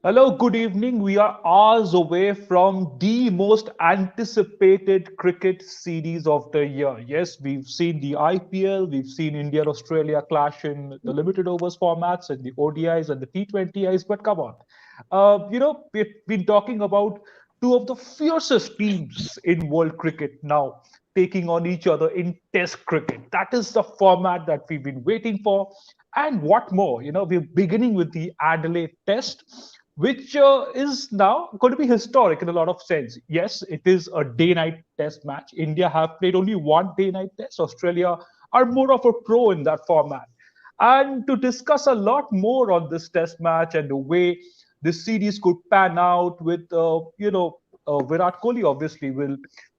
Hello, good evening. We are hours away from the most anticipated cricket series of the year. Yes, we've seen the IPL, we've seen India and Australia clash in the limited overs formats and the ODIs and the T20Is, but come on. We've been talking about two of the fiercest teams in world cricket now taking on each other in Test cricket. That is the format that we've been waiting for. And what more? We're beginning with the Adelaide Test, which is now going to be historic in a lot of sense. Yes, it is a day-night test match. India have played only one day-night test. Australia are more of a pro in that format. And to discuss a lot more on this test match and the way this series could pan out Virat Kohli obviously will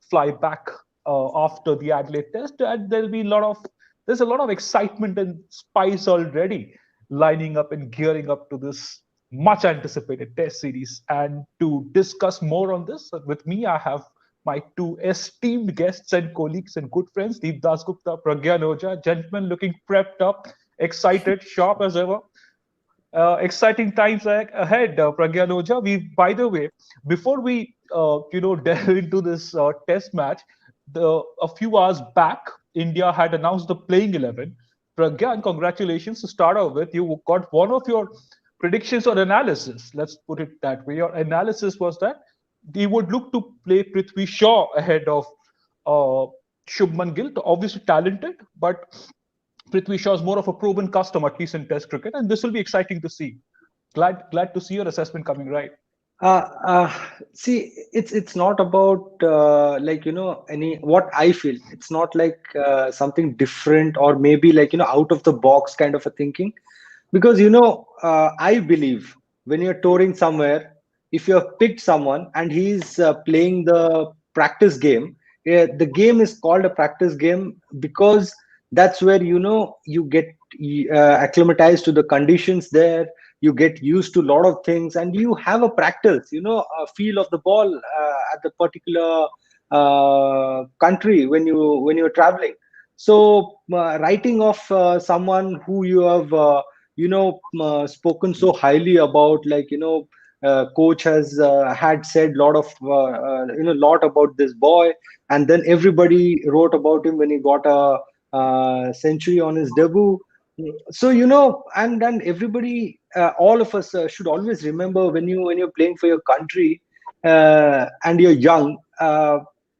fly back after the Adelaide test. And there's a lot of excitement and spice already lining up and gearing up to this much anticipated test series. And to discuss more on this with me, I have my two esteemed guests and colleagues and good friends, Deep Dasgupta, Pragyan Oja, gentlemen looking prepped up, excited, sharp as ever. Exciting times ahead, Pragyan Oja. By the way, before we, delve into this test match, a few hours back, India had announced the playing 11. Pragyan, congratulations to start off with. You got one of your predictions or analysis. Let's put it that way. Your analysis was that they would look to play Prithvi Shaw ahead of uh, Shubman Gill. Obviously talented, but Prithvi Shaw is more of a proven custom, at least in Test cricket, and this will be exciting to see. Glad to see your assessment coming right. Uh, uh, See, it's not about any what I feel. It's not like something different or maybe out of the box kind of a thinking, because I believe when you're touring somewhere, if you have picked someone and he's playing the practice game, the game is called a practice game because that's where you get acclimatized to the conditions there. You get used to a lot of things and you have a practice, a feel of the ball at the particular country when you're traveling. So writing off someone who you have spoken so highly about, coach has had said lot of lot about this boy, and then everybody wrote about him when he got a century on his debut. So and then everybody, all of us should always remember when you're playing for your country and you're young,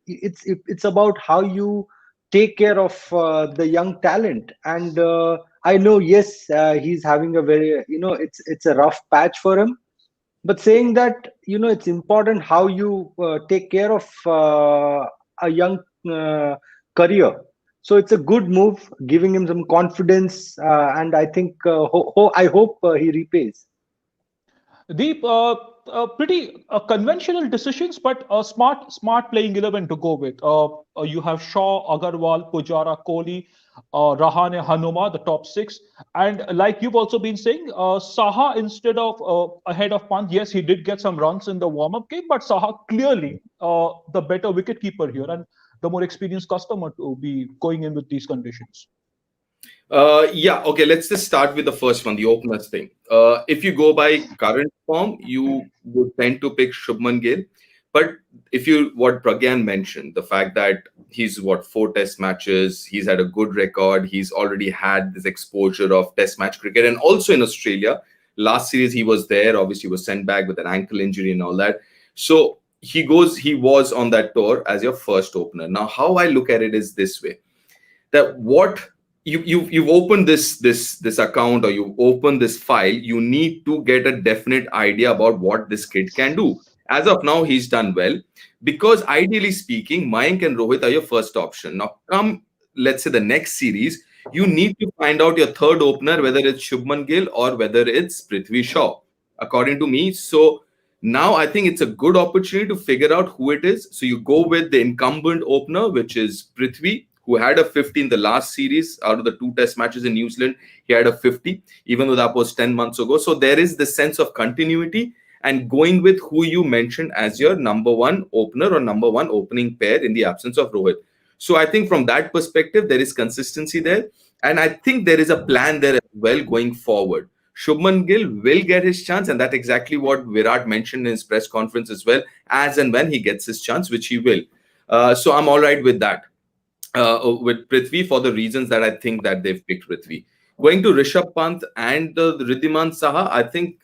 it's about how you take care of the young talent. And I know, yes, he's having a very, it's a rough patch for him, but saying that, it's important how you take care of a young uh, career. So it's a good move, giving him some confidence, and I think I hope he repays. Deep, pretty conventional decisions, but a smart playing 11 to go with. You have Shaw, Agarwal, Pujara, Kohli, Rahane, Hanuma, the top six. And like you've also been saying, Saha instead of ahead of Pant, yes, he did get some runs in the warm-up game, but Saha clearly the better wicketkeeper here and the more experienced customer to be going in with these conditions. Yeah, okay, let's just start with the first one, the openers thing. If you go by current form, you would tend to pick Shubman Gill. But if you, what Pragyan mentioned, the fact that he's what, 4 test matches, he's had a good record, he's already had this exposure of test match cricket, and also in Australia. Last series he was there, obviously was sent back with an ankle injury and all that. So he was on that tour as your first opener. Now, how I look at it is this way, that what you've opened this account, or you open this file, you need to get a definite idea about what this kid can do. As of now, he's done well, because ideally speaking, Mayank and Rohit are your first option. Now come, let's say, the next series, you need to find out your third opener, whether it's Shubman Gill or whether it's Prithvi Shaw, according to me. So now I think it's a good opportunity to figure out who it is. So you go with the incumbent opener, which is Prithvi, who had a 50 in the last series. Out of the 2 test matches in New Zealand, he had a 50, even though that was 10 months ago. So there is this sense of continuity, and going with who you mentioned as your number one opener or number one opening pair in the absence of Rohit. So I think from that perspective, there is consistency there. And I think there is a plan there as well going forward. Shubman Gill will get his chance, and that's exactly what Virat mentioned in his press conference as well, as and when he gets his chance, which he will. So I'm all right with that. With Prithvi for the reasons that I think that they've picked Prithvi. Going to Rishabh Pant and Riddhiman Saha, I think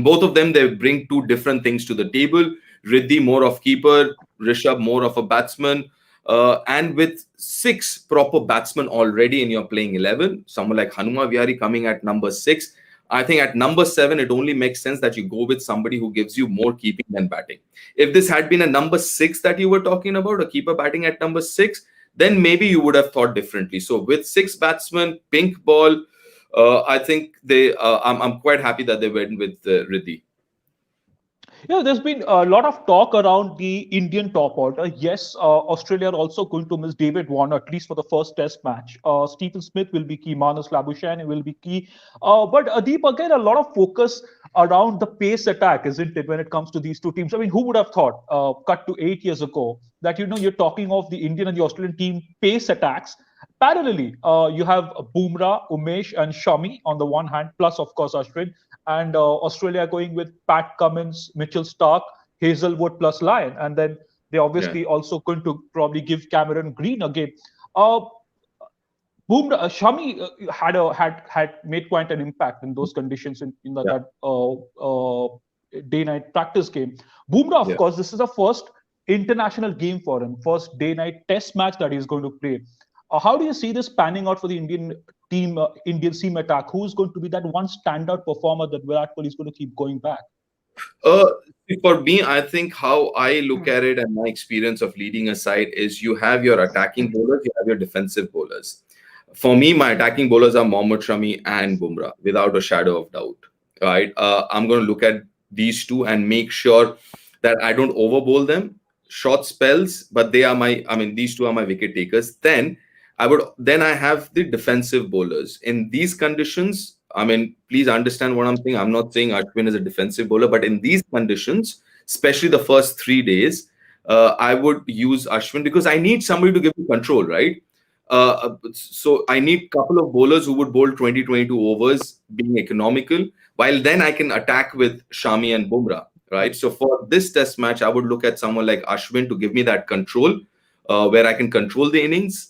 both of them, they bring two different things to the table. Riddhi more of keeper, Rishabh more of a batsman. And with 6 proper batsmen already in your playing 11, someone like Hanuma Vihari coming at number 6, I think at number 7, it only makes sense that you go with somebody who gives you more keeping than batting. If this had been a number 6 that you were talking about, a keeper batting at number 6, then maybe you would have thought differently. So with 6 batsmen, pink ball, I think I'm quite happy that they went with Riddhi. Yeah, there's been a lot of talk around the Indian top order. Yes, Australia are also going to miss David Warner, at least for the first test match. Stephen Smith will be key. Marnus Labuschagne will be key. But Deep, again, a lot of focus around the pace attack, isn't it, when it comes to these two teams? I mean, who would have thought, cut to 8 years ago, that, you're talking of the Indian and the Australian team pace attacks. Parallelly, you have Bumrah, Umesh, and Shami on the one hand, plus, of course, Ashwin. And Australia going with Pat Cummins, Mitchell Starc, Hazelwood plus Lyon. And then they're obviously also going to probably give Cameron Green again. Shami had made quite an impact in those conditions in that day-night practice game. Bumrah, of course, this is the first international game for him, first day-night test match that he's going to play. How do you see this panning out for the Indian team, Indian seam attack? Who's going to be that one standout performer that Virat Kohli is going to keep going back? For me, I think how I look at it and my experience of leading a side is you have your attacking bowlers, you have your defensive bowlers. For me, my attacking bowlers are Mohammad Shami and Bumrah, without a shadow of doubt. Right? I'm going to look at these two and make sure that I don't overbowl them. Short spells, but these two are my wicket takers. Then I have the defensive bowlers. In these conditions, please understand what I'm saying. I'm not saying Ashwin is a defensive bowler, but in these conditions, especially the first 3 days, I would use Ashwin because I need somebody to give me control, right? So I need a couple of bowlers who would bowl 20, 22 overs, being economical, while then I can attack with Shami and Bumrah, right? So for this test match, I would look at someone like Ashwin to give me that control, where I can control the innings.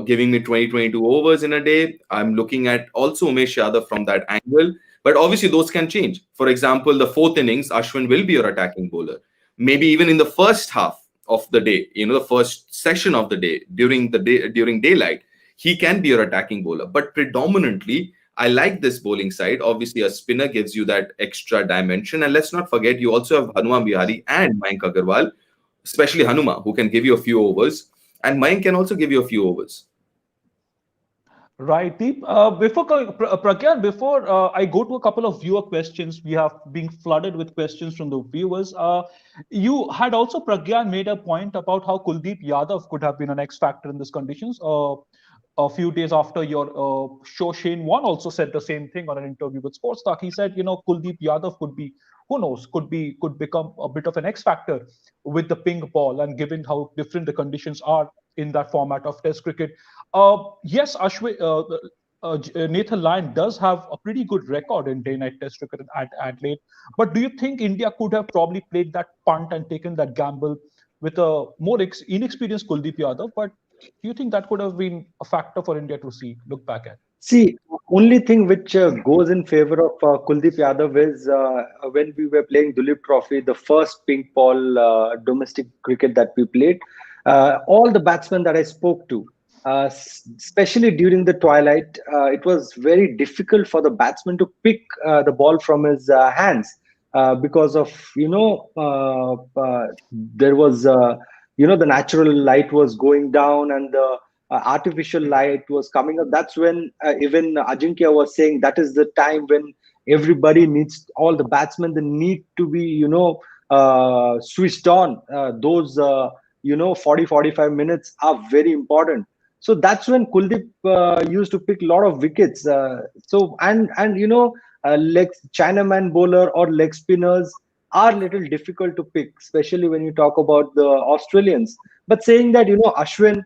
Giving me 20, 22 overs in a day. I'm looking at also Umesh Yadav from that angle. But obviously, those can change. For example, the 4th innings, Ashwin will be your attacking bowler. Maybe even in the first half of the day, the first session of the day, during daylight, he can be your attacking bowler. But predominantly, I like this bowling side. Obviously, a spinner gives you that extra dimension. And let's not forget, you also have Hanuma Vihari and Mayank Agarwal, especially Hanuma, who can give you a few overs. And Mayank can also give you a few overs. Right, Deep. Pragyan, before I go to a couple of viewer questions, we have been flooded with questions from the viewers. You had also, Pragyan, made a point about how Kuldeep Yadav could have been an X factor in these conditions. A few days after your show, Shane Warne also said the same thing on an interview with Sports Talk. He said, Kuldeep Yadav could be, who knows, could become a bit of an X factor with the pink ball, and given how different the conditions are in that format of Test cricket. Yes, Ashwin, Nathan Lyon does have a pretty good record in day-night Test cricket at Adelaide. But do you think India could have probably played that punt and taken that gamble with a more inexperienced Kuldeep Yadav? But do you think that could have been a factor for India to look back at? See, only thing which goes in favor of Kuldeep Yadav is when we were playing Duleep Trophy, the first pink ball domestic cricket that we played, all the batsmen that I spoke to, especially during the twilight, it was very difficult for the batsman to pick the ball from his hands because of, there was, the natural light was going down and the artificial light was coming up. That's when even Ajinkya was saying that is the time when everybody needs, all the batsmen, they need to be, switched on. Those, 40-45 minutes are very important. So that's when Kuldeep used to pick a lot of wickets. Chinaman bowler or leg spinners are little difficult to pick, especially when you talk about the Australians. But saying that, Ashwin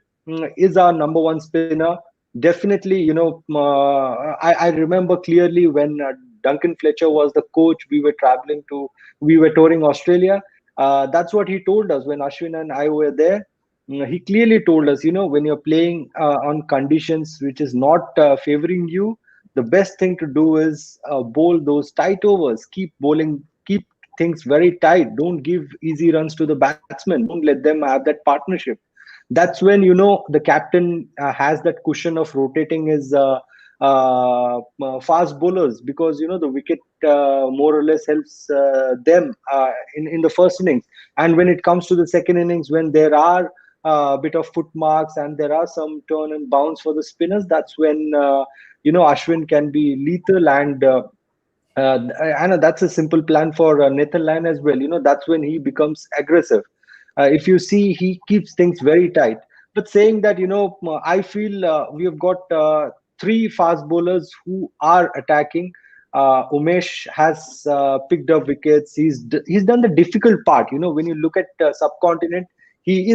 is our number 1 spinner. definitely, I remember clearly when Duncan Fletcher was the coach. We were touring Australia. That's what he told us when Ashwin and I were there. He clearly told us, when you're playing on conditions which is not favoring you, the best thing to do is bowl those tight overs. Keep bowling, keep things very tight. Don't give easy runs to the batsmen. Don't let them have that partnership. That's when the captain has that cushion of rotating his fast bowlers, because the wicket more or less helps them in the first innings. And when it comes to the second innings, when there are a bit of foot marks and there are some turn and bounce for the spinners, that's when Ashwin can be lethal. I know that's a simple plan for Nathan Lyon as well. That's when he becomes aggressive. If you see, he keeps things very tight. But saying that, I feel we have got three fast bowlers who are attacking. Umesh has picked up wickets. He's done the difficult part. When you look at subcontinent, he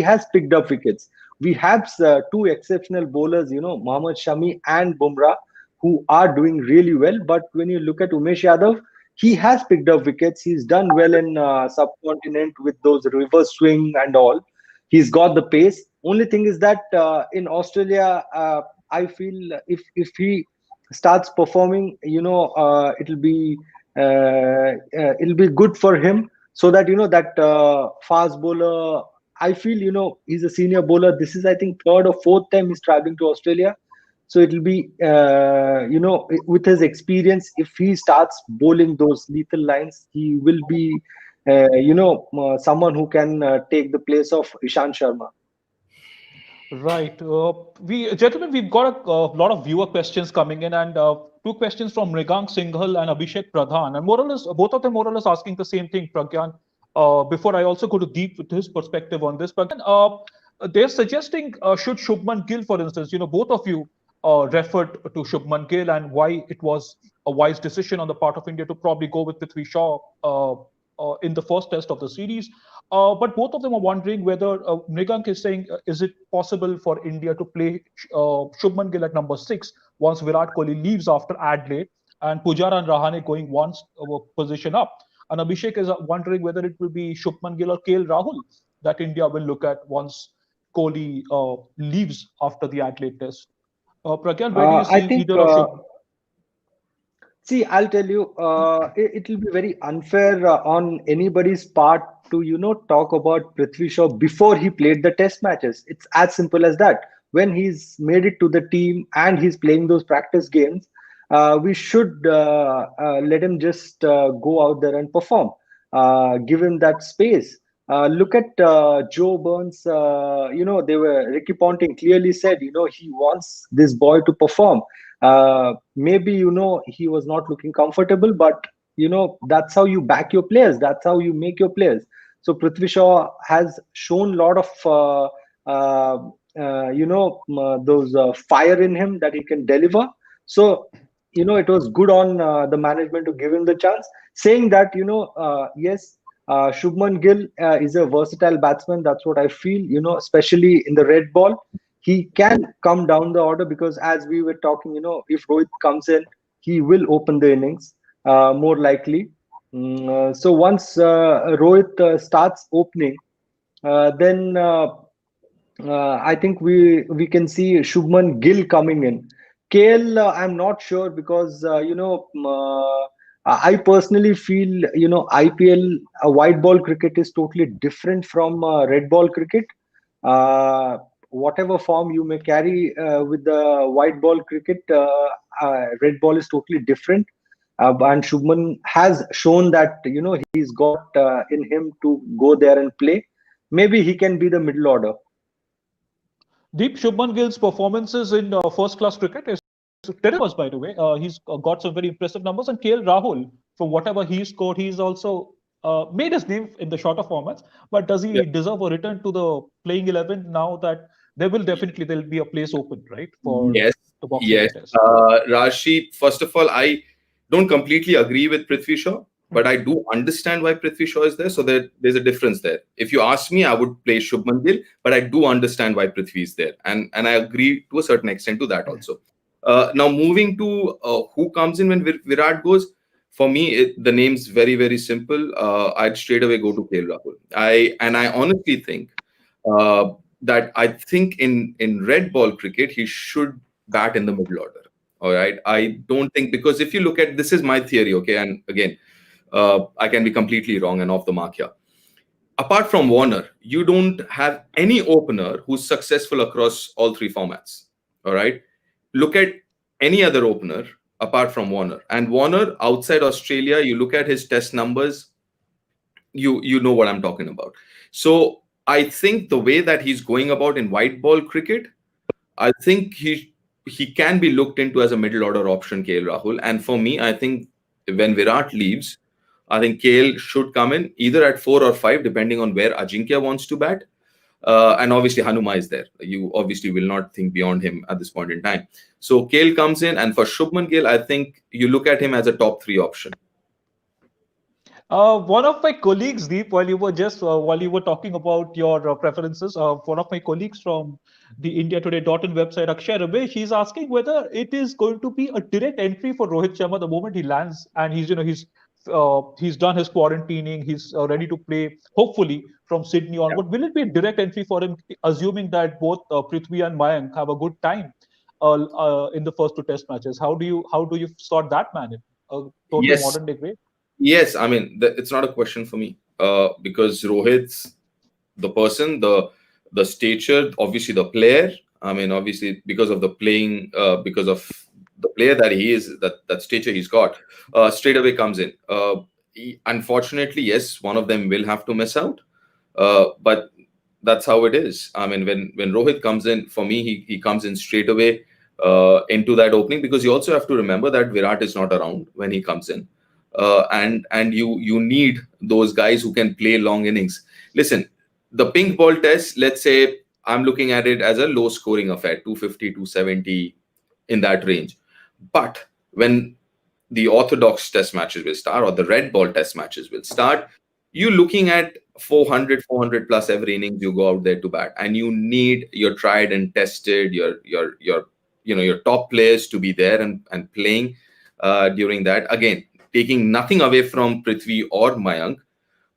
has picked up wickets. We have two exceptional bowlers, Mohammad Shami and Bumrah, who are doing really well. But when you look at Umesh Yadav, he has picked up wickets. He's done well in subcontinent with those reverse swing and all. He's got the pace. Only thing is that in Australia, I feel if he starts performing, it'll be good for him. So that that fast bowler, I feel he's a senior bowler. This is, I think, third or fourth time he's traveling to Australia. So it'll be, with his experience, if he starts bowling those lethal lines, he will be, someone who can take the place of Ishant Sharma. Right. Gentlemen, we've got a lot of viewer questions coming in, and two questions from Mrigang Singhal and Abhishek Pradhan, and more or less, both of them more or less asking the same thing, Pragyan. Before I also go to Deep with his perspective on this, Pragyan, they're suggesting should Shubman Gill, for instance, both of you referred to Shubman Gill and why it was a wise decision on the part of India to probably go with Prithvi Shaw in the first test of the series. But both of them are wondering whether Mrigank is saying, is it possible for India to play Shubman Gill at number 6 once Virat Kohli leaves after Adelaide, and Pujara and Rahane going one position up? And Abhishek is wondering whether it will be Shubman Gill or KL Rahul that India will look at once Kohli leaves after the Adelaide test. Pragyan, where do you see either of Shubman? See, I'll tell you, it will be very unfair on anybody's part to, talk about Prithvi Shaw before he played the test matches. It's as simple as that. When he's made it to the team and he's playing those practice games, we should let him just go out there and perform. Give him that space. Look at Joe Burns. Ricky Ponting clearly said, he wants this boy to perform. Maybe he was not looking comfortable, but that's how you back your players, that's how you make your players. So Prithvi Shaw has shown a lot of those fire in him that he can deliver. So it was good on the management to give him the chance, saying that yes, Shubman Gill is a versatile batsman. That's what I feel, especially in the red ball. He can come down the order because, as we were talking, if Rohit comes in, he will open the innings more likely. So once Rohit starts opening, then I think we can see Shubman Gill coming in. KL, I'm not sure because I personally feel IPL white ball cricket is totally different from red ball cricket. Whatever form you may carry with the white ball cricket, red ball is totally different. And Shubman has shown that he's got in him to go there and play. Maybe he can be the middle order. Deep, Shubman Gill's performances in first-class cricket is terrible, by the way. He's got some very impressive numbers. And KL Rahul, from whatever he scored, he's also made his name in the shorter formats. But does he deserve a return to the playing 11 now that there'll be a place open, right? For the boxing test. Rashi, first of all, I don't completely agree with Prithvi Shaw. but I do understand why Prithvi Shaw is there. So there's a difference there. If you ask me, I would play Shubman Gill, but I do understand why Prithvi is there, and I agree to a certain extent to that also. Now moving to who comes in when Virat goes. For me, the name's very, very simple. I'd straight away go to KL Rahul. I honestly think that I think in red ball cricket he should bat in the middle order. All right, I don't think, because if you look at, this is my theory, okay, and again, I can be completely wrong and off the mark here. Apart from Warner, you don't have any opener who's successful across all three formats. All right, look at any other opener apart from Warner. And Warner, outside Australia, you look at his test numbers, you know what I'm talking about. So I think the way that he's going about in white ball cricket, I think he can be looked into as a middle order option, KL Rahul. And for me, I think when Virat leaves, I think KL should come in either at 4 or 5, depending on where Ajinkya wants to bat. And obviously Hanuma is there. You obviously will not think beyond him at this point in time. So KL comes in, and for Shubman Gill, I think you look at him as a top 3 option. One of my colleagues, Deep, while you were talking about your preferences, one of my colleagues from the IndiaToday.in website, Akshay Ramesh, he's asking whether it is going to be a direct entry for Rohit Sharma the moment he lands, and he's done his quarantining, he's ready to play, hopefully from Sydney onward. Will it be a direct entry for him, assuming that both Prithvi and Mayank have a good time in the first 2 test matches? How do you sort that man in a total modern day way? Yes, I mean, it's not a question for me, because Rohit's the person, the stature, obviously the player. I mean, obviously because of the playing, because of the player that he is, that stature he's got, straight away comes in. Unfortunately, yes, one of them will have to miss out, but that's how it is. I mean, when Rohit comes in, for me, he comes in straight away into that opening, because you also have to remember that Virat is not around when he comes in. And you need those guys who can play long innings. Listen, the pink ball test, let's say I'm looking at it as a low scoring affair, 250, 270, in that range. But when the orthodox test matches will start, or the red ball test matches will start, you're looking at 400 plus every innings you go out there to bat, and you need your tried and tested, your top players to be there and playing during that. Again, taking nothing away from Prithvi or Mayank,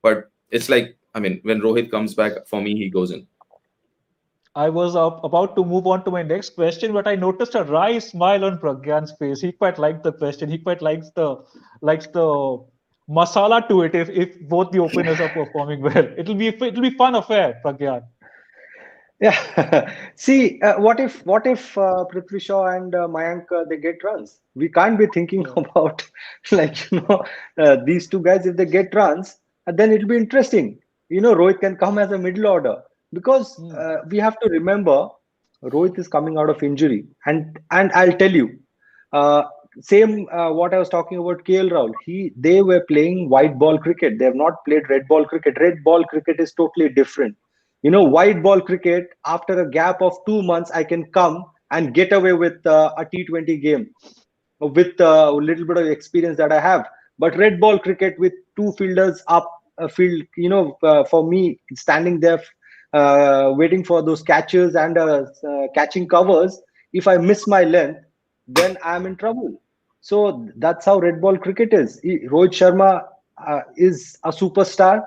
but it's like, I mean, when Rohit comes back, for me, he goes in. I was about to move on to my next question, but I noticed a wry smile on Pragyan's face. He quite liked the question. He quite likes the masala to it. If both the openers are performing well, it'll be fun affair, Pragyan. Yeah. See, what if Prithvi Shaw and Mayank they get runs? We can't be thinking about these 2 guys. If they get runs, then it'll be interesting. Rohit can come as a middle order, because we have to remember Rohit is coming out of injury, and I'll tell you, same what I was talking about KL Rahul. They were playing white ball cricket. They have not played red ball cricket. Red ball cricket is totally different. White ball cricket, after a gap of 2 months, I can come and get away with a T20 game with a little bit of experience that I have. But red ball cricket with 2 fielders up field, for me, standing there waiting for those catches and catching covers, if I miss my length, then I'm in trouble. So that's how red ball cricket is. Rohit Sharma is a superstar.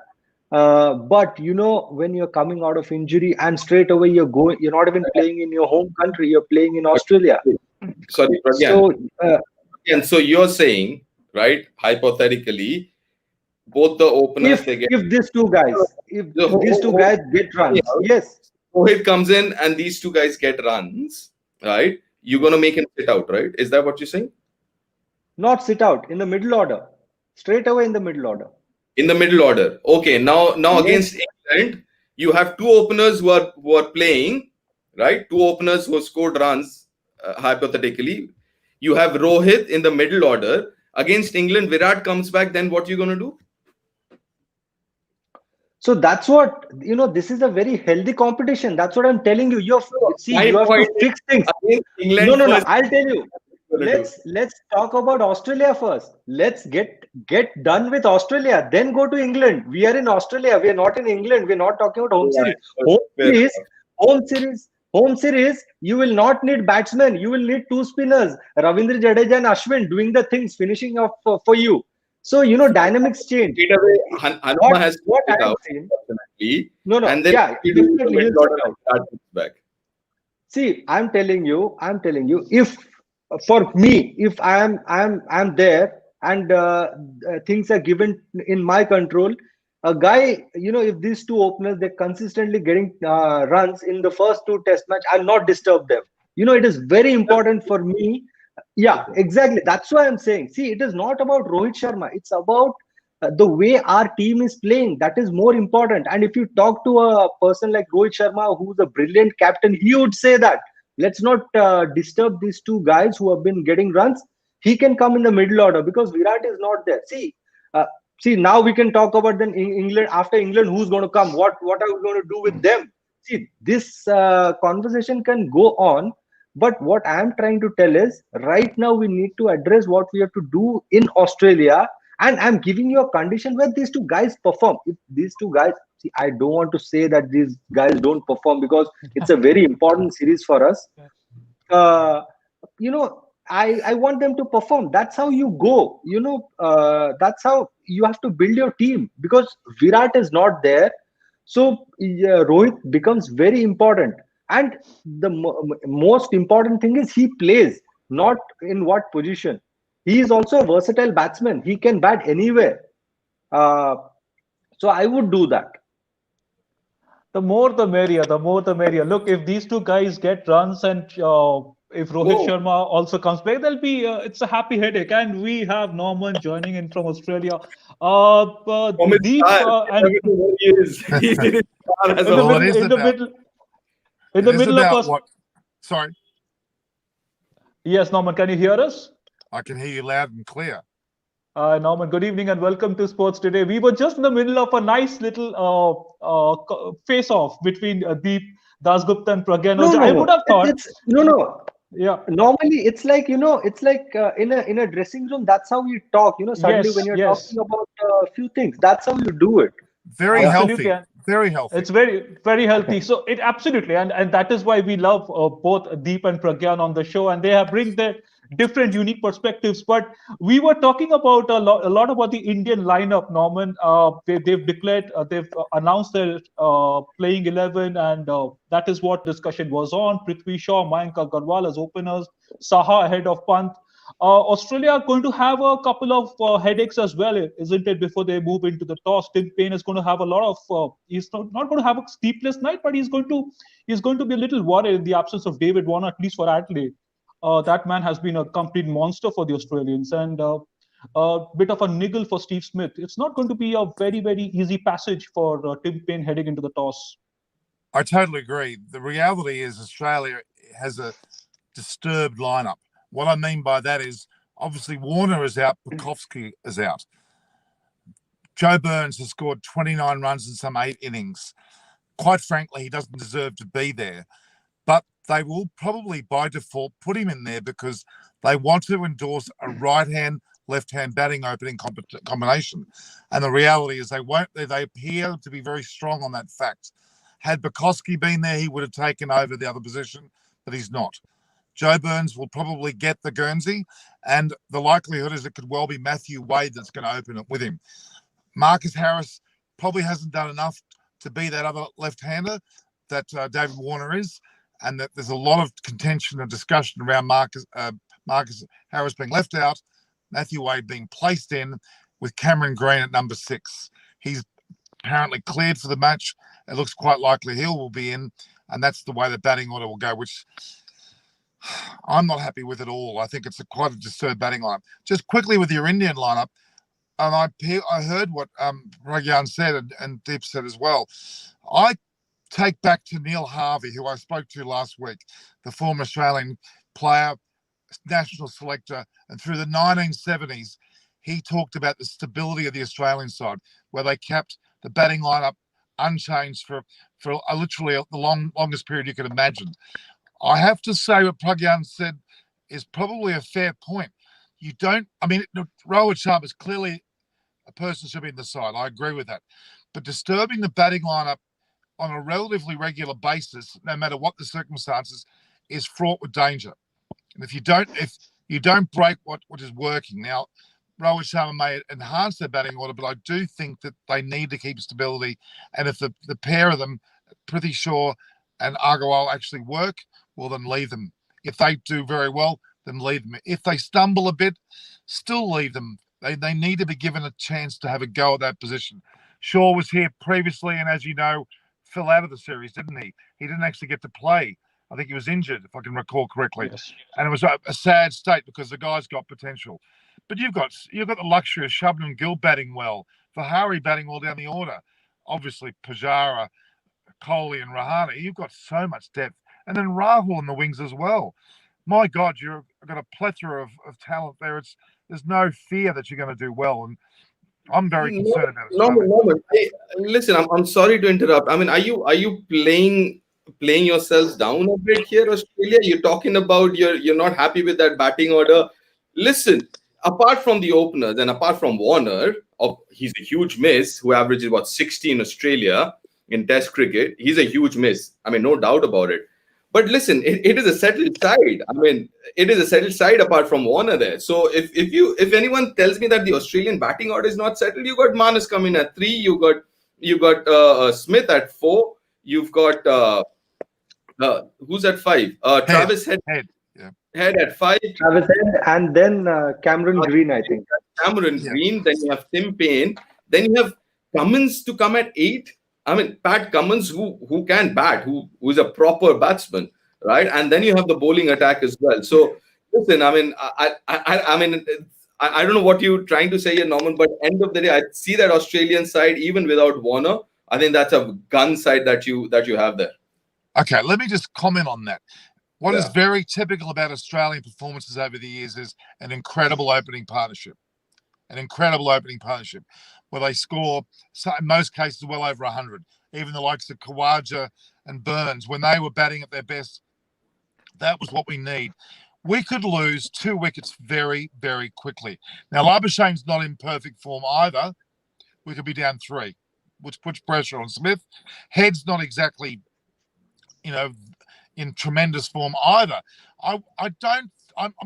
But when you're coming out of injury and straight away you're not even playing in your home country, you're playing in Australia. Sorry, Pragyan. So you're saying, right, hypothetically, both the openers, if these 2 guys get runs, yes, Rohit comes in and these 2 guys get runs, right, you're going to make him sit out, right? Is that what you're saying? Not sit out, in the middle order, straight away in the middle order. In the middle order. Okay, now yes. Against England, you have 2 openers who are playing, right? 2 openers who scored runs, hypothetically. You have Rohit in the middle order. Against England, Virat comes back, then what are you going to do? So that's what, this is a very healthy competition. That's what I'm telling you. You have to fix things. No, I'll tell you. let's talk about Australia first. Let's get done with Australia, then go to England. We are in Australia. We are not in England. We're not talking about home series. Home series. Home series. You will not need batsmen. You will need two spinners, Ravindra Jadeja and Ashwin, doing the things, finishing off for you. So dynamics change. In a way, Hanuma has to what take I'm out, saying. definitely. No, And then yeah, we do definitely the he'll mid-order sit out. and start back. See, I'm telling you, if for me, if I'm there and things are given in my control, a guy, if these two openers they're consistently getting runs in the first two test match, I'll not disturb them. It is very important for me. Yeah, exactly. That's why I'm saying. See, it is not about Rohit Sharma. It's about the way our team is playing. That is more important. And if you talk to a person like Rohit Sharma, who's a brilliant captain, he would say that let's not disturb these two guys who have been getting runs. He can come in the middle order because Virat is not there. See, now we can talk about then England. After England, who's going to come? What are we going to do with them? See, this conversation can go on. But what I'm trying to tell is right now we need to address what we have to do in Australia. And I'm giving you a condition where these two guys perform. If these two guys, see, I don't want to say that these guys don't perform because it's a very important series for us. Uh, I want them to perform. That's how you go. That's how you have to build your team because Virat is not there. So Rohit becomes very important. And the most important thing is he plays, not in what position. He is also a versatile batsman. He can bat anywhere. Uh, so I would do that. The more the merrier. The more the merrier. Look, if these two guys get runs and if Rohit Sharma also comes back, there'll be it's a happy headache. And we have Norman joining in from Australia. Deep and he is. He's in his car as in the middle of us. Sorry. Yes, Norman, can you hear us? I can hear you loud and clear. Norman, good evening and welcome to Sports Today. We were just in the middle of a nice little face-off between Deep Dasgupta and Pragyan. I would have thought. Yeah. Normally, it's like in a dressing room. That's how you talk. Suddenly when you're talking about a few things, that's how you do it. Very healthy. Very healthy. It's very, very healthy. So it absolutely, and that is why we love both Deep and Pragyan on the show, and they have bring their different, unique perspectives. But we were talking about a lot about the Indian lineup, Norman. They've declared, they've announced their playing 11, and that is what discussion was on. Prithvi Shaw, Mayank Agarwal as openers, Saha ahead of Pant. Australia are going to have a couple of headaches as well, isn't it? Before they move into the toss, Tim Paine is going to have a lot of. He's not going to have a sleepless night, but he's going to be a little worried in the absence of David Warner, at least for Adelaide. That man has been a complete monster for the Australians, and a bit of a niggle for Steve Smith. It's not going to be a very, very easy passage for Tim Paine heading into the toss. I totally agree. The reality is Australia has a disturbed lineup. What I mean by that is obviously Warner is out, Pucovski is out. Joe Burns has scored 29 runs in some 8 innings. Quite frankly, he doesn't deserve to be there. But they will probably by default put him in there because they want to endorse a right-hand, left-hand batting opening combination. And the reality is they won't. They appear to be very strong on that fact. Had Pucovski been there, he would have taken over the other position, but he's not. Joe Burns will probably get the Guernsey, and the likelihood is it could well be Matthew Wade that's going to open it with him. Marcus Harris probably hasn't done enough to be that other left-hander that David Warner is, and that there's a lot of contention and discussion around Marcus Harris being left out, Matthew Wade being placed in with Cameron Green at number 6. He's apparently cleared for the match. It looks quite likely he will be in, and that's the way the batting order will go, which I'm not happy with at all. I think it's quite a disturbed batting lineup. Just quickly with your Indian lineup, and I heard what Pragyan said and Deep said as well. I take back to Neil Harvey, who I spoke to last week, the former Australian player, national selector, and through the 1970s, he talked about the stability of the Australian side, where they kept the batting lineup unchanged for literally the longest period you could imagine. I have to say what Pragyan said is probably a fair point. You don't, I mean, Rohit Sharma is clearly a person should be in the side. I agree with that. But disturbing the batting lineup on a relatively regular basis, no matter what the circumstances, is fraught with danger. And if you don't break what is working, now Rohit Sharma may enhance their batting order, but I do think that they need to keep stability. And if the pair of them, Prithvi Shaw and Agarwal, actually work, well, then leave them. If they do very well, then leave them. If they stumble a bit, still leave them. They need to be given a chance to have a go at that position. Shaw was here previously, and as you know, fell out of the series, didn't he? He didn't actually get to play. I think he was injured, if I can recall correctly. Yes. And it was a sad state because the guy's got potential. But you've got the luxury of Shubman Gill batting well, Vihari batting well down the order. Obviously, Pujara, Kohli and Rahane. You've got so much depth. And then Rahul in the wings as well. My God, you've got a plethora of talent there. There's no fear that you're going to do well. And I'm very concerned about it. No. Hey, listen, I'm sorry to interrupt. I mean, are you playing yourselves down a bit here, Australia? You're talking about you're not happy with that batting order. Listen, apart from the openers and apart from Warner, he's a huge miss, who averages 60 in Australia in Test cricket. He's a huge miss. I mean, no doubt about it. But listen, it is a settled side. I mean, it is a settled side apart from Warner there. So if anyone tells me that the Australian batting order is not settled, you got Manas coming at 3, you got Smith at 4, you've got who's at 5? Travis Head. Yeah. Head at 5. Travis Head, and then Cameron Green, I think. Cameron Green. Then you have Tim Payne. Then you have Cummins to come at 8. I mean, Pat Cummins, who can bat, who is a proper batsman, right? And then you have the bowling attack as well. So listen, I mean, I don't know what you're trying to say here, Norman, but end of the day, I see that Australian side, even without Warner, I think that's a gun side that you have there. Okay, let me just comment on that. What is very typical about Australian performances over the years is an incredible opening partnership. Where they score, in most cases, well over 100. Even the likes of Khawaja and Burns, when they were batting at their best, that was what we need. We could lose 2 wickets very, very quickly. Now, Labuschagne's not in perfect form either. We could be down 3, which puts pressure on Smith. Head's not exactly, in tremendous form either. I'm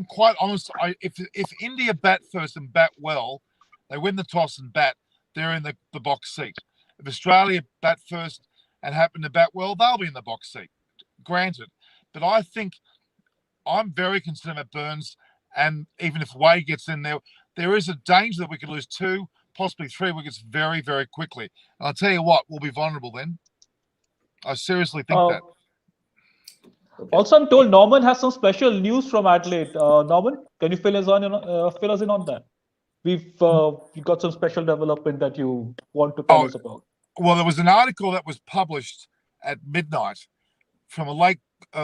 quite honest. If India bat first and bat well, they win the toss and bat, they're in the box seat. If Australia bat first and happen to bat well, they'll be in the box seat. Granted. But I think I'm very concerned about Burns, and even if Wade gets in there, there is a danger that we could lose 2, possibly 3 wickets very, very quickly. And I'll tell you what, we'll be vulnerable then. I seriously think that. Also, I'm told Norman has some special news from Adelaide. Norman, can you fill us in on that? We've got some special development that you want to tell us about. Well, there was an article that was published at midnight from a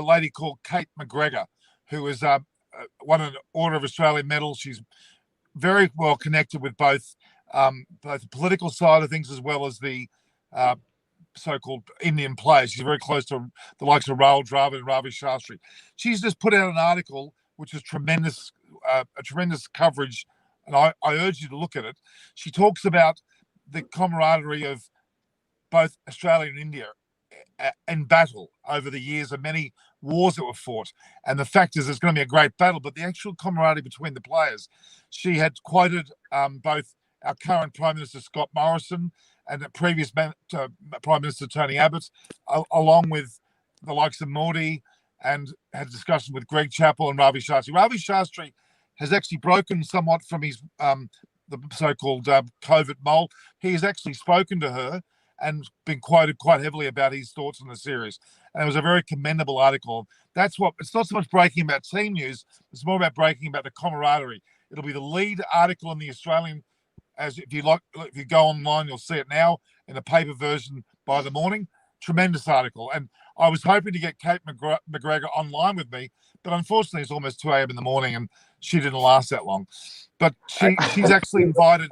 lady called Kate McGregor, who is won an Order of Australia medal. She's very well connected with both the political side of things as well as the so-called Indian players. She's very close to the likes of Rahul Dravid and Ravi Shastri. She's just put out an article which is tremendous coverage, and I urge you to look at it. She talks about the camaraderie of both Australia and India in battle over the years and many wars that were fought. And the fact is, it's going to be a great battle, but the actual camaraderie between the players. She had quoted both our current Prime Minister Scott Morrison and the previous Prime Minister Tony Abbott, along with the likes of Modi, and had a discussion with Greg Chappell and Ravi Shastri. Ravi Shastri has actually broken somewhat from his the so-called COVID mold. He has actually spoken to her and been quoted quite heavily about his thoughts on the series. And it was a very commendable article. That's what, it's not so much breaking about team news, it's more about breaking about the camaraderie. It'll be the lead article in the Australian, as if you go online, you'll see it now in the paper version by the morning. Tremendous article. And I was hoping to get Kate McGregor online with me, but unfortunately it's almost 2 a.m. in the morning and she didn't last that long. But she's actually invited.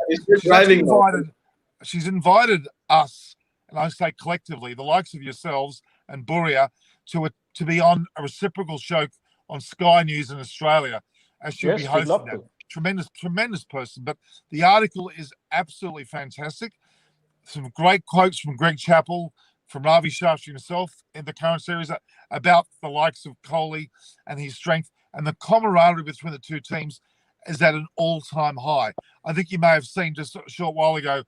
She's invited us, and I say collectively, the likes of yourselves and Buria, to be on a reciprocal show on Sky News in Australia, as she'll be Yes, we'd love hosting that. to. Tremendous person. But the article is absolutely fantastic. Some great quotes from Greg Chappell, from Ravi Shastri himself in the current series about the likes of Kohli and his strength, and the camaraderie between the two teams is at an all-time high. I think you may have seen just a short while ago,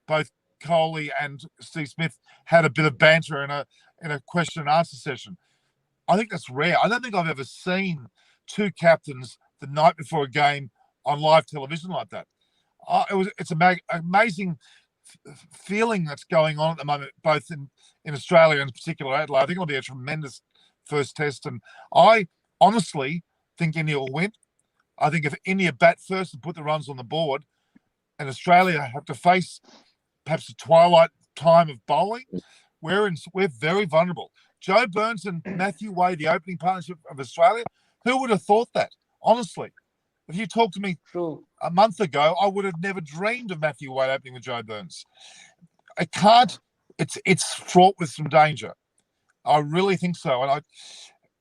both Kohli and Steve Smith had a bit of banter in a question and answer session. I think that's rare. I don't think I've ever seen two captains the night before a game on live television like that. It's amazing feeling that's going on at the moment, both in Australia and in particular Adelaide. I think it'll be a tremendous first test, and I honestly think India will win. I think if India bat first and put the runs on the board, and Australia have to face perhaps a twilight time of bowling, we're very vulnerable. Joe Burns and Matthew Wade, the opening partnership of Australia, who would have thought that? Honestly, if you talked to me a month ago, I would have never dreamed of Matthew Wade opening with Joe Burns. I can't. It's fraught with some danger. I really think so, and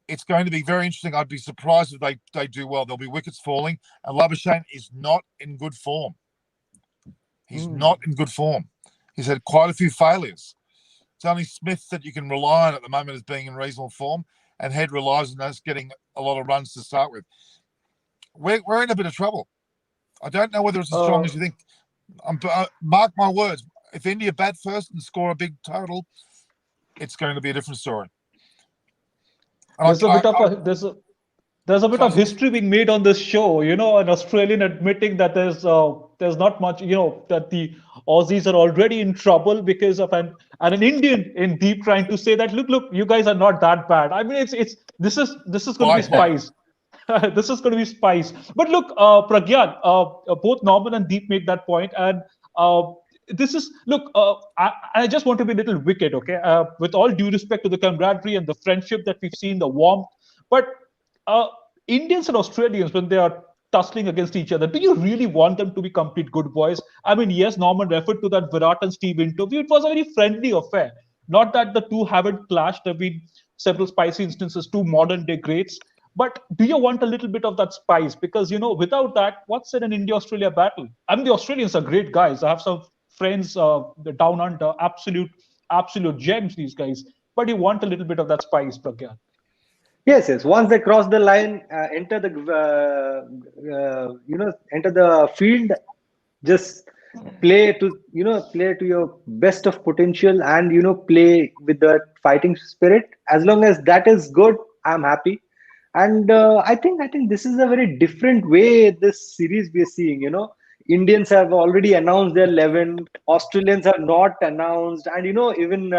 it's going to be very interesting. I'd be surprised if they do well. There'll be wickets falling, and Labuschagne is not in good form. He's not in good form. He's had quite a few failures. It's only Smith that you can rely on at the moment as being in reasonable form, and Head relies on us getting a lot of runs to start with. We're in a bit of trouble. I don't know whether it's as strong as you think. Mark my words, if India bat first and score a big total, it's going to be a different story. There's a bit of history being made on this show, an Australian admitting that there's not much, that the Aussies are already in trouble because of an Indian in deep trying to say that look, you guys are not that bad. I mean, this is going to be spice. This is going to be spice. But look, Pragyan, both Norman and Deep made that point, and this is I just want to be a little wicked, okay? With all due respect to the camaraderie and the friendship that we've seen, the warmth, but Indians and Australians, when they are tussling against each other, do you really want them to be complete good boys? I mean, yes, Norman referred to that Virat and Steve interview. It was a very friendly affair. Not that the two haven't clashed. There have been several spicy instances, two modern day greats. But do you want a little bit of that spice? Because, without that, what's in an India-Australia battle? I mean, the Australians are great guys. I have some friends down under, absolute gems, these guys. But you want a little bit of that spice, Pragyan. Yes. Once they cross the line, enter the field, just play to your best of potential, and play with the fighting spirit. As long as that is good, I'm happy. And I think this is a very different way this series we are seeing. Indians have already announced their 11. Australians have not announced, and even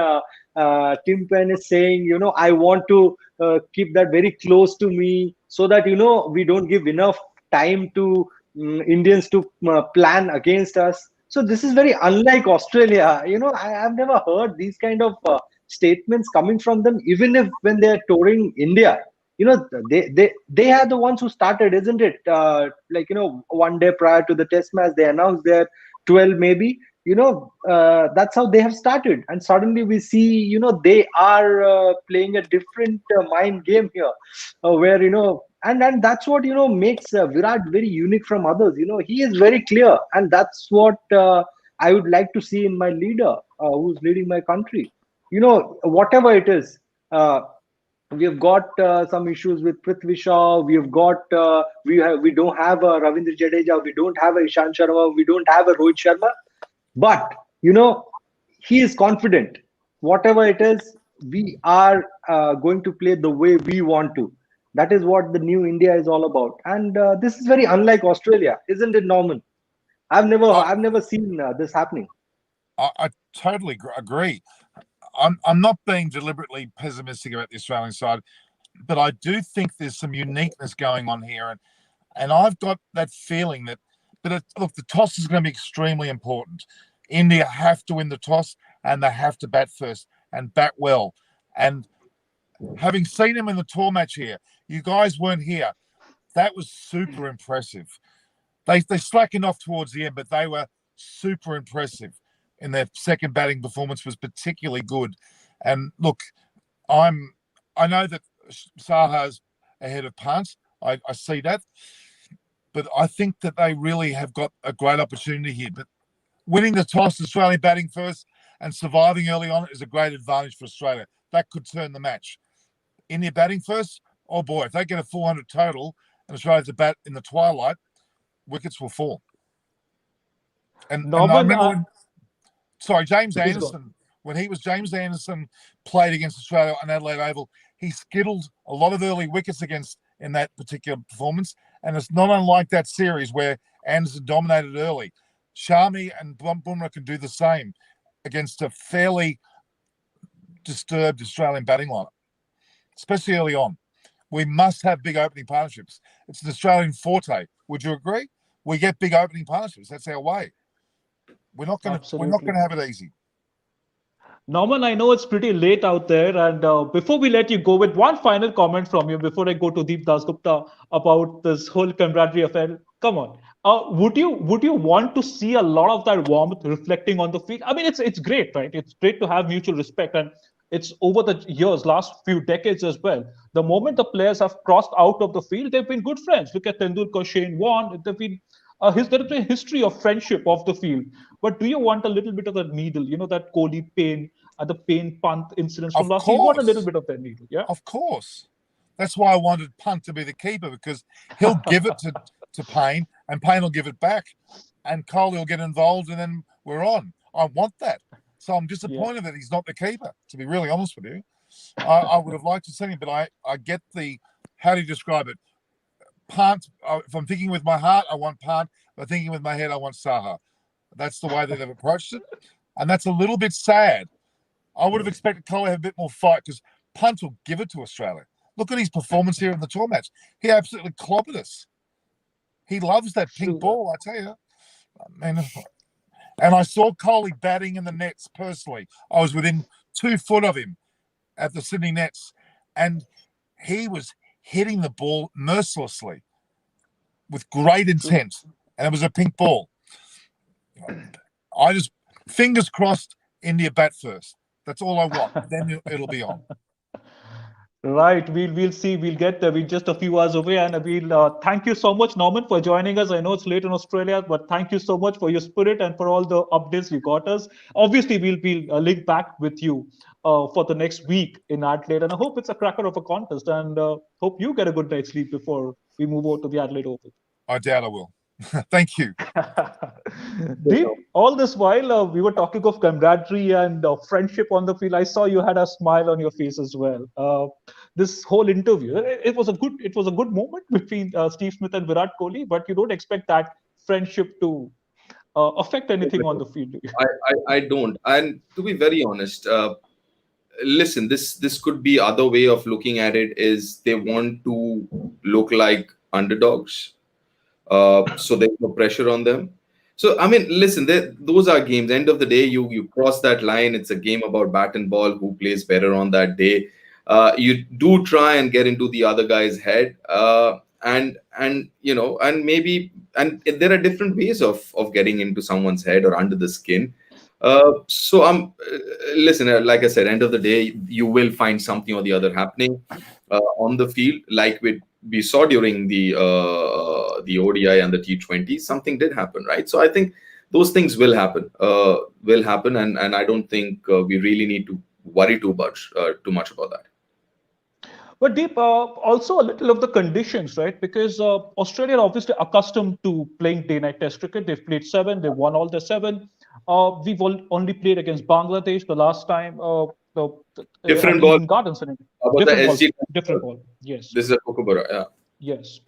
Tim Penn is saying, I want to keep that very close to me so that we don't give enough time to Indians to plan against us. So this is very unlike Australia. I've never heard these kind of statements coming from them, even if when they're touring India. They are the ones who started, isn't it? 1 day prior to the test match, they announced their 12 maybe. That's how they have started. And suddenly we see, they are playing a different mind game here, where, and that's what, makes Virat very unique from others. He is very clear. And that's what I would like to see in my leader who's leading my country. Whatever it is, we have got some issues with Prithvi Shaw. We have got we don't have a Ravindra Jadeja. We don't have a Ishant Sharma. We don't have a Rohit Sharma. But he is confident. Whatever it is, we are going to play the way we want to. That is what the new India is all about. And this is very unlike Australia, isn't it, Norman? I've never seen this happening. I totally agree. I'm not being deliberately pessimistic about the Australian side, but I do think there's some uniqueness going on here, and I've got that feeling that. But look, the toss is going to be extremely important. India have to win the toss, and they have to bat first and bat well. And having seen him in the tour match here, you guys weren't here. That was super impressive. They slackened off towards the end, but they were super impressive. In their second batting performance was particularly good. And look, I know that Saha's ahead of punt. I see that. But I think that they really have got a great opportunity here. But winning the toss, Australia batting first, and surviving early on is a great advantage for Australia. That could turn the match. India batting first, oh boy, if they get a 400 total and Australia to bat in the twilight, wickets will fall. And I remember James Anderson, when James Anderson played against Australia on Adelaide Oval, he skittled a lot of early wickets in that particular performance. And it's not unlike that series where Anderson dominated early. Shami and Bumrah can do the same against a fairly disturbed Australian batting lineup, especially early on. We must have big opening partnerships. It's an Australian forte. Would you agree? We get big opening partnerships. That's our way. We're not going to have it easy. Norman, I know it's pretty late out there, and before we let you go, with one final comment from you before I go to Deep Dasgupta about this whole camaraderie affair. Come on, would you want to see a lot of that warmth reflecting on the field? I mean, it's great, right? It's great to have mutual respect, and it's over the years, last few decades as well. The moment the players have crossed out of the field, they've been good friends. Look at Tendulkar, Shane Warne. They've been there's a history of friendship off the field. But do you want a little bit of that needle? You know, that Kohli Payne and the Payne Pant incidents from last year? You want a little bit of that needle, yeah? Of course. That's why I wanted Pant to be the keeper, because he'll give it to Payne, and Payne will give it back, and Kohli will get involved, and then we're on. I want that. So I'm disappointed that he's not the keeper, to be really honest with you. I would have liked to see him, but I get how do you describe it? Pant, if I'm thinking with my heart, I want Pant. If I'm thinking with my head, I want Saha. That's the way that they've approached it. And that's a little bit sad. I would have expected Kohli to have a bit more fight, because Pant will give it to Australia. Look at his performance here in the tour match. He absolutely clobbered us. He loves that pink ball, I tell you. And I saw Kohli batting in the nets personally. I was within 2 foot of him at the Sydney Nets, and he was hitting the ball mercilessly with great intent, and it was a pink ball. I just, fingers crossed, India bat first. That's all I want. Then it'll be on. Right, we'll see. We'll get there. We're just a few hours away, and we'll thank you so much, Norman, for joining us. I know it's late in Australia, but thank you so much for your spirit and for all the updates you got us. Obviously, we'll link back with you for the next week in Adelaide, and I hope it's a cracker of a contest, and hope you get a good night's sleep before we move over to the Adelaide Oval. I doubt I will. Thank you. Deep, all this while we were talking of camaraderie and friendship on the field. I saw you had a smile on your face as well. This whole interview, it was a good moment between Steve Smith and Virat Kohli, but you don't expect that friendship to affect anything on the field, do you? I don't. And to be very honest, listen, this could be other way of looking at it, is they want to look like underdogs. So there's no pressure on them. So, I mean, listen, those are games. End of the day, you cross that line. It's a game about bat and ball, who plays better on that day. You do try and get into the other guy's head. And maybe there are different ways of getting into someone's head or under the skin. So listen, like I said, end of the day, you will find something or the other happening on the field, like we saw during the ODI and the T20. Something did happen, right? So I think those things will happen, and I don't think we really need to worry too much about that. But Deep, also a little of the conditions, right? Because Australia are obviously accustomed to playing day-night Test cricket. They've played 7. They've won all the 7. We've only played against Bangladesh the last time. Different ball. Gardens, different ball. Yes. This is a Kookaburra, yeah.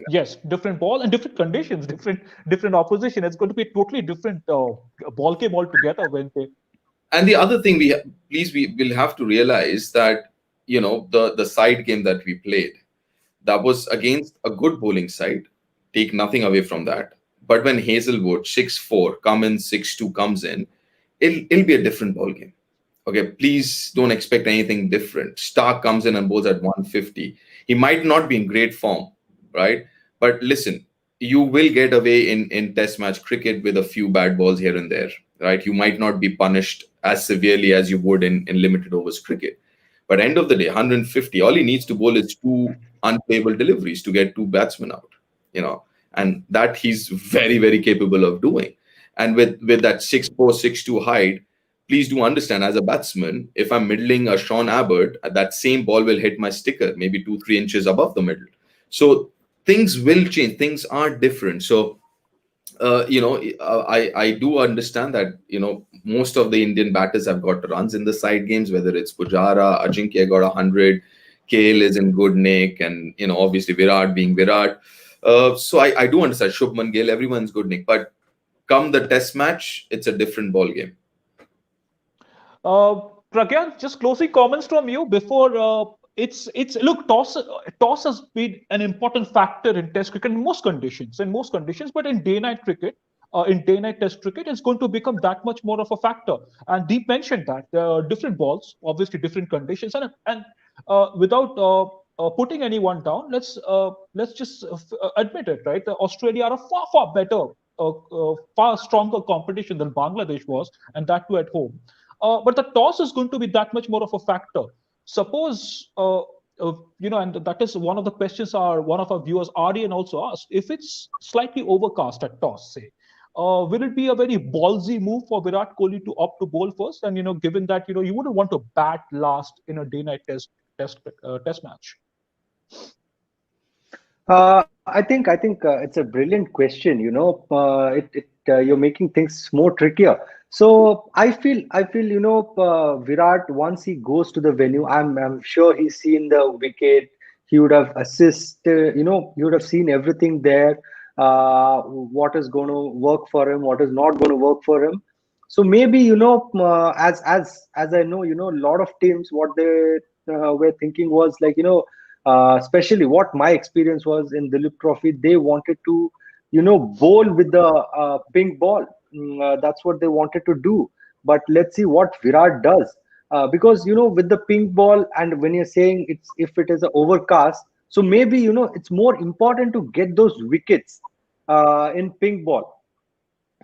Yes, different ball and different conditions, different opposition. It's going to be a totally different ball game altogether when they. And the other thing we will have to realize that, the side game that we played, that was against a good bowling side. Take nothing away from that. But when Hazelwood 6-4, Cummins 6-2 comes in, it'll be a different ball game. Okay, please don't expect anything different. Stark comes in and bowls at 150. He might not be in great form, right? But listen, you will get away in Test match cricket with a few bad balls here and there, right? You might not be punished as severely as you would in limited overs cricket. But end of the day, 150, all he needs to bowl is two unplayable deliveries to get two batsmen out, and that he's very, very capable of doing. And with that 6'4", 6'2" height, please do understand, as a batsman, if I'm middling a Sean Abbott, that same ball will hit my sticker maybe 2-3 inches above the middle. So things will change. Things are different. So I do understand that most of the Indian batters have got runs in the side games, whether it's Pujara, Ajinkya got 100, KL is in good nick, and obviously Virat being Virat. So I do understand Shubman Gill, everyone's good nick, but come the test match, it's a different ball game. Pragyan, just closing comments from you before it's look, toss has been an important factor in test cricket in most conditions, but in day-night cricket, in day-night test cricket, it's going to become that much more of a factor. And Deep mentioned that there are different balls, obviously different conditions, and without putting anyone down, let's just admit it, right? Australia are a far better, far stronger competition than Bangladesh was, and that too at home. But the toss is going to be that much more of a factor. Suppose, and that is one of the questions one of our viewers, Aryan, also asked. If it's slightly overcast at toss, say, will it be a very ballsy move for Virat Kohli to opt to bowl first? And given that you wouldn't want to bat last in a day-night test match. I think it's a brilliant question. You're making things more trickier. So I feel Virat, once he goes to the venue, I'm sure he's seen the wicket. He would have assisted. He would have seen everything there. What is going to work for him? What is not going to work for him? So maybe as I know, a lot of teams, what they were thinking was like especially what my experience was in Duleep Trophy, they wanted to bowl with the pink ball. That's what they wanted to do. But let's see what Virat does, because with the pink ball, and when you're saying if it is an overcast, so maybe it's more important to get those wickets in pink ball.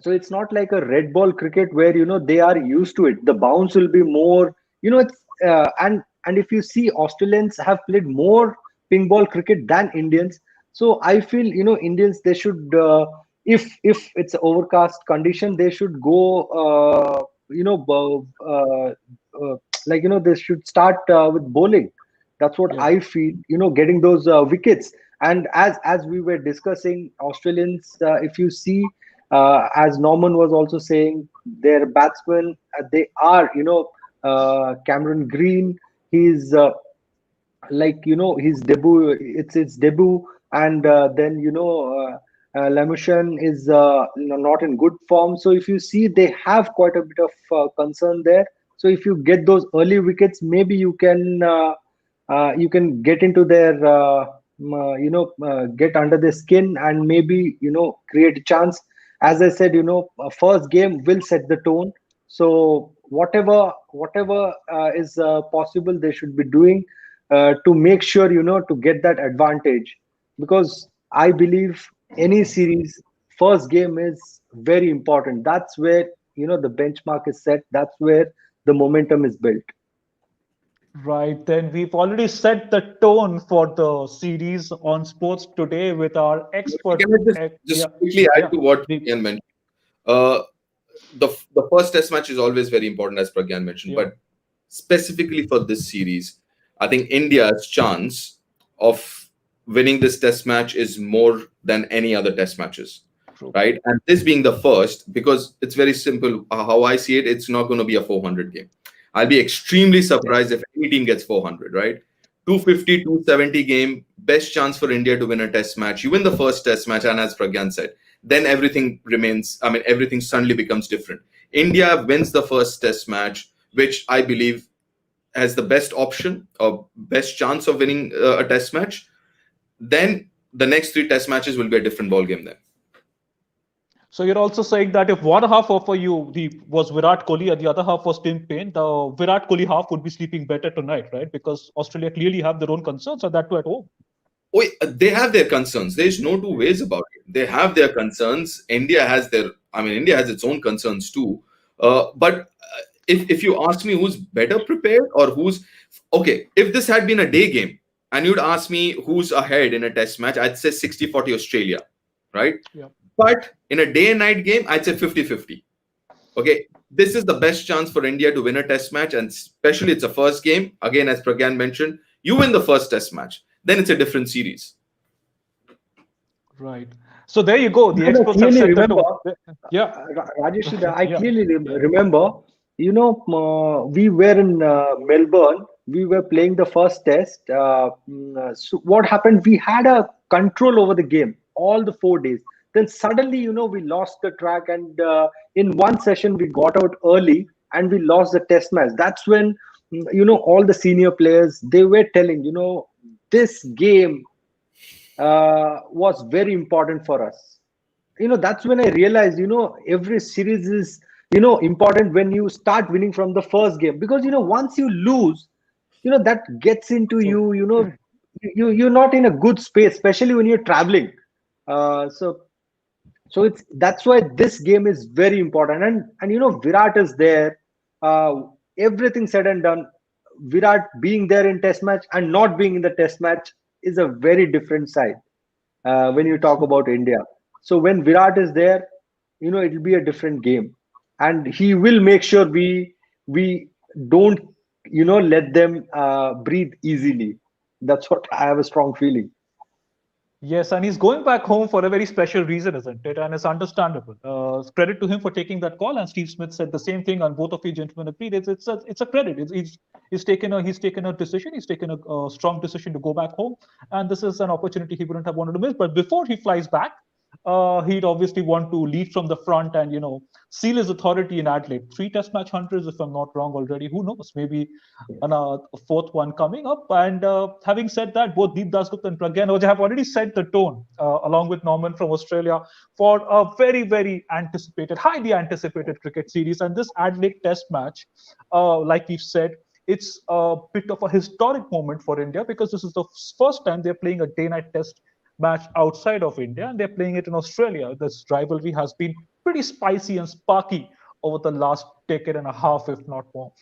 So it's not like a red ball cricket where they are used to it. The bounce will be more, it's and if you see, Australians have played more pink ball cricket than Indians. So I feel Indians, they should if it's an overcast condition, they should go they should start with bowling. That's what I feel, getting those wickets. And as we were discussing, Australians, if you see, as Norman was also saying, their batsmen, they are Cameron Green, he's his debut, it's his debut, and then Lamushan is not in good form. So if you see, they have quite a bit of concern there. So if you get those early wickets, maybe you can get into their get under their skin, and maybe create a chance. As I said, first game will set the tone. So whatever is possible, they should be doing to make sure to get that advantage, because I believe any series, first game is very important. That's where the benchmark is set. That's where the momentum is built. Right, then we've already set the tone for the series on Sports Today with our expert. Can I just quickly add to what Pragyan mentioned? The first test match is always very important, as Pragyan mentioned, but specifically for this series, I think India's chance of winning this test match is more than any other test matches. True. Right? And this being the first, because it's very simple, how I see it, it's not going to be a 400 game. I'll be extremely surprised if any team gets 400, right? 250, 270 game, best chance for India to win a test match. You win the first test match, and as Pragyan said, then everything remains, everything suddenly becomes different. India wins the first test match, which I believe has the best option or best chance of winning a test match. Then the next 3 test matches will be a different ball game then. So you're also saying that if one half of you was Virat Kohli and the other half was Tim Paine, the Virat Kohli half would be sleeping better tonight, right? Because Australia clearly have their own concerns, and that too at home. Oh, they have their concerns. There's no two ways about it. They have their concerns. India has its own concerns too. But if you ask me who's better prepared or if this had been a day game, and you'd ask me who's ahead in a test match, I'd say 60-40 Australia, right? Yeah. But in a day and night game, I'd say 50-50. Okay, this is the best chance for India to win a test match, and especially it's a first game. Again, as Pragyan mentioned, you win the first test match, then it's a different series. Right. So there you go. The I experts have clearly set the remember, tone. Yeah. Rajesh, I Yeah. clearly remember, we were in Melbourne, we were playing the first test. So what happened? We had a control over the game all the 4 days. Then suddenly, we lost the track, and in one session, we got out early and we lost the test match. That's when, all the senior players, they were telling, this game was very important for us. That's when I realized, every series is, important when you start winning from the first game, because once you lose, that gets into you. You're not in a good space, especially when you're traveling. So that's why this game is very important. And Virat is there. Everything said and done, Virat being there in test match and not being in the test match is a very different side when you talk about India. So when Virat is there, it'll be a different game, and he will make sure we don't let them breathe easily. That's what I have a strong feeling. Yes, and he's going back home for a very special reason, isn't it? And it's understandable. Credit to him for taking that call. And Steve Smith said the same thing, and both of you gentlemen agreed. It's a credit. He's taken a decision. He's taken a strong decision to go back home, and this is an opportunity he wouldn't have wanted to miss. But before he flies back, he'd obviously want to lead from the front and seal his authority in Adelaide. 3 Test match hunters, if I'm not wrong already. Who knows? Maybe a fourth one coming up. And having said that, both Deep Dasgupta and Pragyan Ojha have already set the tone, along with Norman from Australia, for a very, very highly anticipated cricket series. And this Adelaide Test match, like we've said, it's a bit of a historic moment for India, because this is the first time they're playing a day-night test match outside of India, and they're playing it in Australia. This rivalry has been pretty spicy and sparky over the last decade and a half, if not more.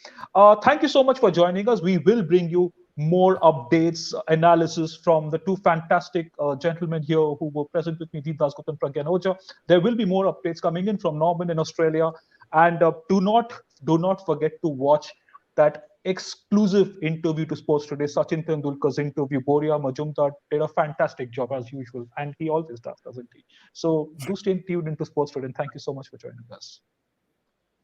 Thank you so much for joining us. We will bring you more updates, analysis from the two fantastic gentlemen here who were present with me, Deep Dasgupta and Pragyan Ojha. There will be more updates coming in from Norman in Australia. And do not forget to watch that exclusive interview to Sports Today, Sachin Tendulkar's interview. Boria Majumdar did a fantastic job as usual, and he always does, doesn't he? So do stay tuned into Sports Today, and thank you so much for joining us.